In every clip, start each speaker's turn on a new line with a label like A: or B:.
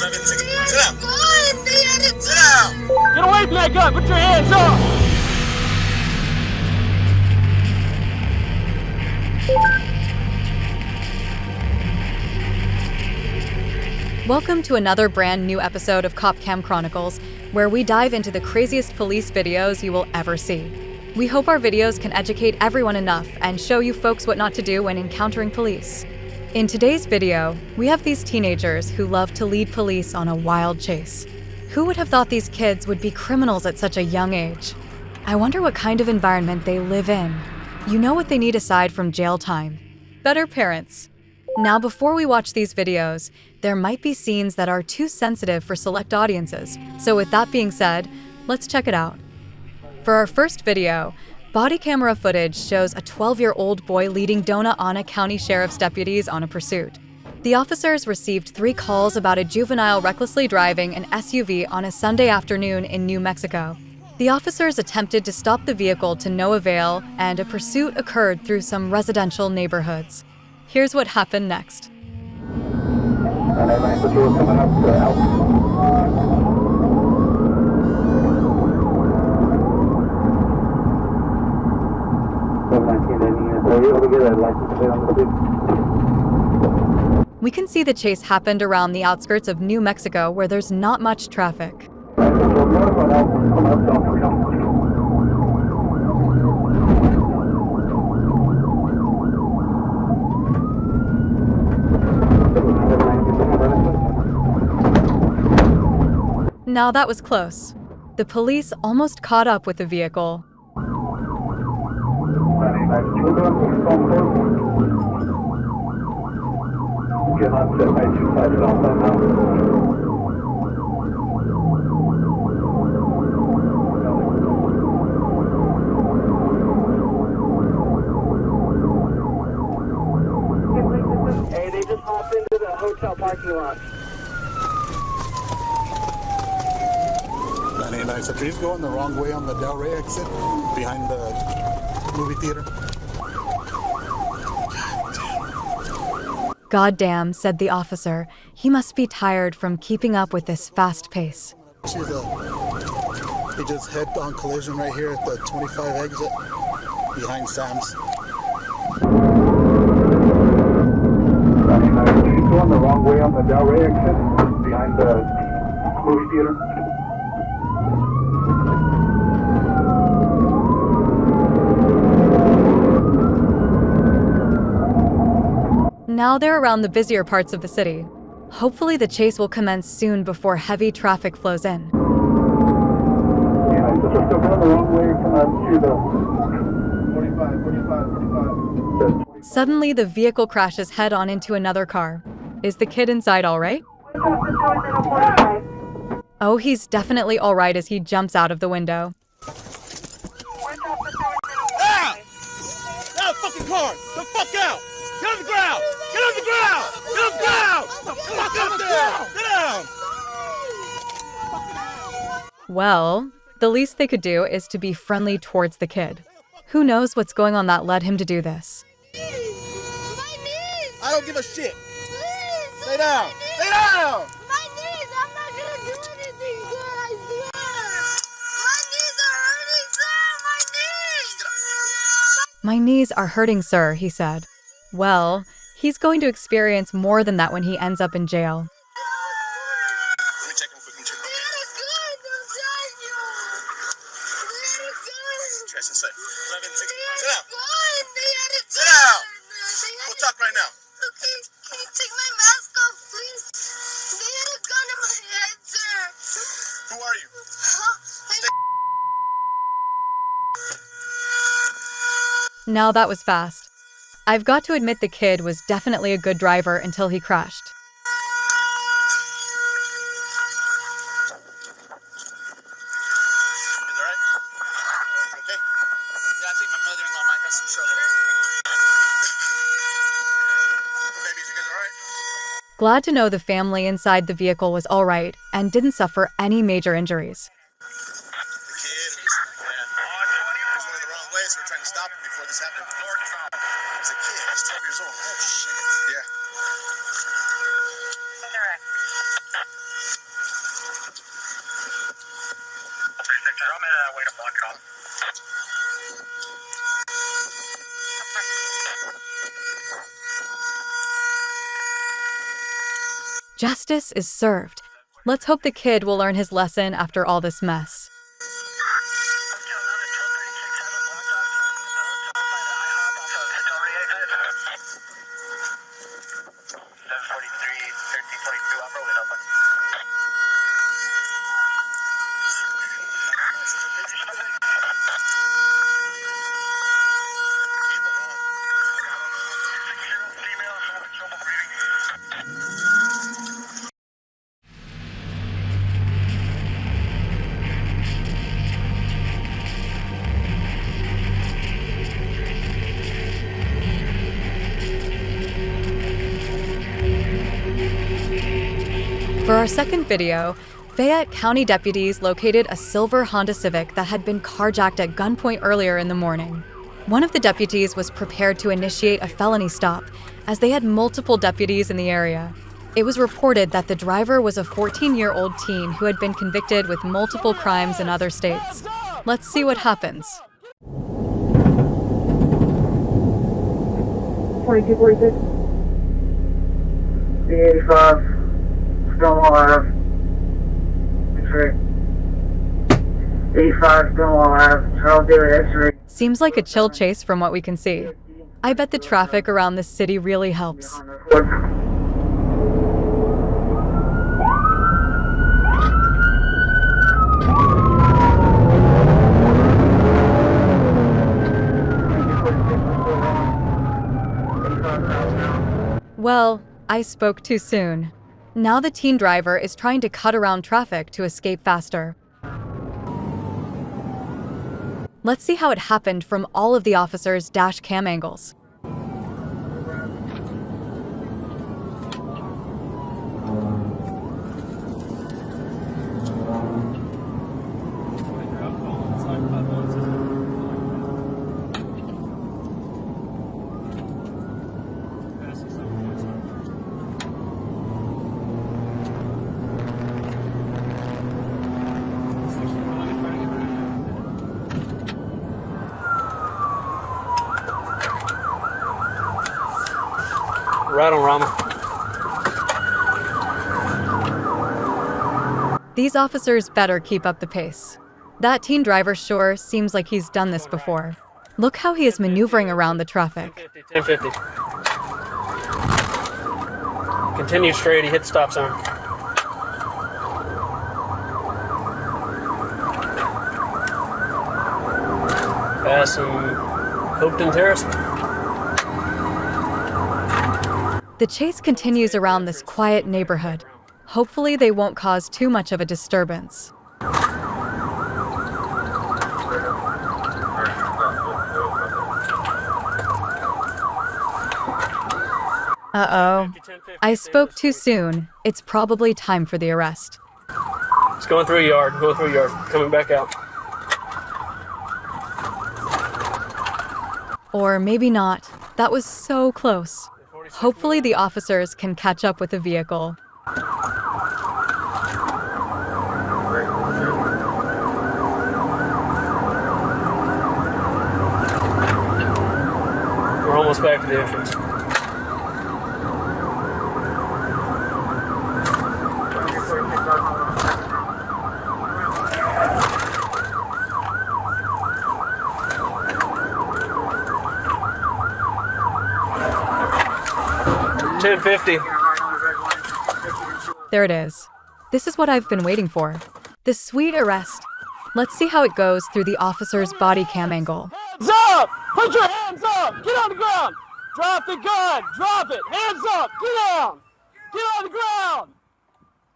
A: Sit down. Sit down.
B: Get away from that gun! Put your hands up!
C: Welcome to another brand new episode of Cop Cam Chronicles, where we dive into the craziest police videos you will ever see. We hope our videos can educate everyone enough and show you folks what not to do when encountering police. In today's video, we have these teenagers who love to lead police on a wild chase. Who would have thought these kids would be criminals at such a young age? I wonder what kind of environment they live in. You know what they need aside from jail time? Better parents. Now, before we watch these videos, there might be scenes that are too sensitive for select audiences. So with that being said, let's check it out. For our first video, body camera footage shows a 12-year-old boy leading Dona County Sheriff's deputies on a pursuit. The officers received 3 calls about a juvenile recklessly driving an SUV on a Sunday afternoon in New Mexico. The officers attempted to stop the vehicle to no avail, and a pursuit occurred through some residential neighborhoods. Here's what happened next. We can see the chase happened around the outskirts of New Mexico, where there's not much traffic. Now that was close. The police almost caught up with the vehicle.
D: Hey, they just hopped into the hotel parking lot.
A: So please go in the wrong way on the Del Rey exit behind the movie theater.
C: Goddamn, said the officer. He must be tired from keeping up with this fast pace.
A: He just head-on collision right here at the 25 exit behind Sam's. Please go in the wrong way on the Del Rey exit behind the movie theater.
C: Now they're around the busier parts of the city. Hopefully the chase will commence soon before heavy traffic flows in.
A: Yeah, just go the wrong way from the 45.
C: Suddenly, the vehicle crashes head-on into another car. Is the kid inside all right? Oh, he's definitely all right as he jumps out of the window.
B: Ah! Get out of the fucking car! Get the fuck out! Get on the ground! Get on the ground! Get on the ground! Get the fuck out there! Get down!
C: Well, the least they could do is to be friendly towards the kid. Who knows what's going on that led him to do this?
B: I don't give a shit! Stay down! Stay down!
E: My knees! I'm not gonna do anything, sir! I swear! My knees are hurting, sir! My knees!
C: My knees are hurting, sir, he said. Well, he's going to experience more than that when he ends up in jail.
A: Let me check him quick. Sit down. Sit down. We'll talk right now.
E: Okay, can you take my mask off, please? They had a gun in my head, sir.
A: Who are you?
C: Now that was fast. I've got to admit the kid was definitely a good driver until he crashed.
A: Is that right? Okay. Yeah, I think my mother-in-law might have some trouble. Baby, you guys all right?
C: Glad to know the family inside the vehicle was all right and didn't suffer any major injuries.
A: The kid, yeah. He was going the wrong way, so we're trying to stop him before this happened. He's a kid. He's 12 years old. Oh, shit. Yeah.
D: way to block it off.
C: Justice is served. Let's hope the kid will learn his lesson after all this mess. For our second video, Fayette County deputies located a silver Honda Civic that had been carjacked at gunpoint earlier in the morning. One of the deputies was prepared to initiate a felony stop, as they had multiple deputies in the area. It was reported that the driver was a 14-year-old teen who had been convicted with multiple crimes in other states. Let's see what happens.
D: 2246. B85. Stonewall Ave. X-ray. 85 Stonewall Ave. Charles Daily X-ray.
C: Seems like a chill chase from what we can see. I bet the traffic around this city really helps. Well, I spoke too soon. Now the teen driver is trying to cut around traffic to escape faster. Let's see how it happened from all of the officers' dash cam angles.
F: Right on, Rama.
C: These officers better keep up the pace. That teen driver sure seems like he's done this before. Look how he is maneuvering around the traffic.
F: 1050. Continue straight, he hit the stop sign. Passing Hopeton Terrace.
C: The chase continues around this quiet neighborhood. Hopefully they won't cause too much of a disturbance. Uh-oh. I spoke too soon. It's probably time for the arrest.
F: It's going through a yard, coming back out.
C: Or maybe not. That was so close. Hopefully the officers can catch up with the vehicle.
F: We're almost back to the entrance. $10.50.
C: There it is. This is what I've been waiting for. The sweet arrest. Let's see how it goes through the officer's body cam angle.
B: Hands up! Put your hands up! Get on the ground! Drop the gun! Drop it! Hands up! Get down! Get on the ground!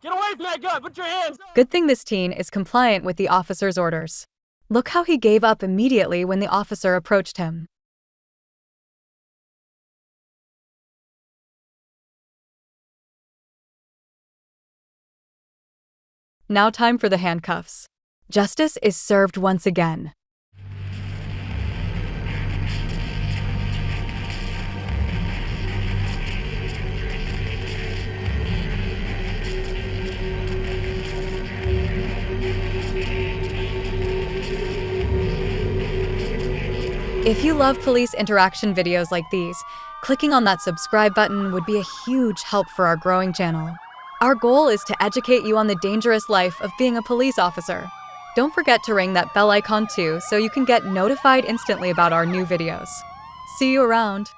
B: Get away from that gun! Put your hands up!
C: Good thing this teen is compliant with the officer's orders. Look how he gave up immediately when the officer approached him. Now time for the handcuffs. Justice is served once again. If you love police interaction videos like these, clicking on that subscribe button would be a huge help for our growing channel. Our goal is to educate you on the dangerous life of being a police officer. Don't forget to ring that bell icon too so you can get notified instantly about our new videos. See you around.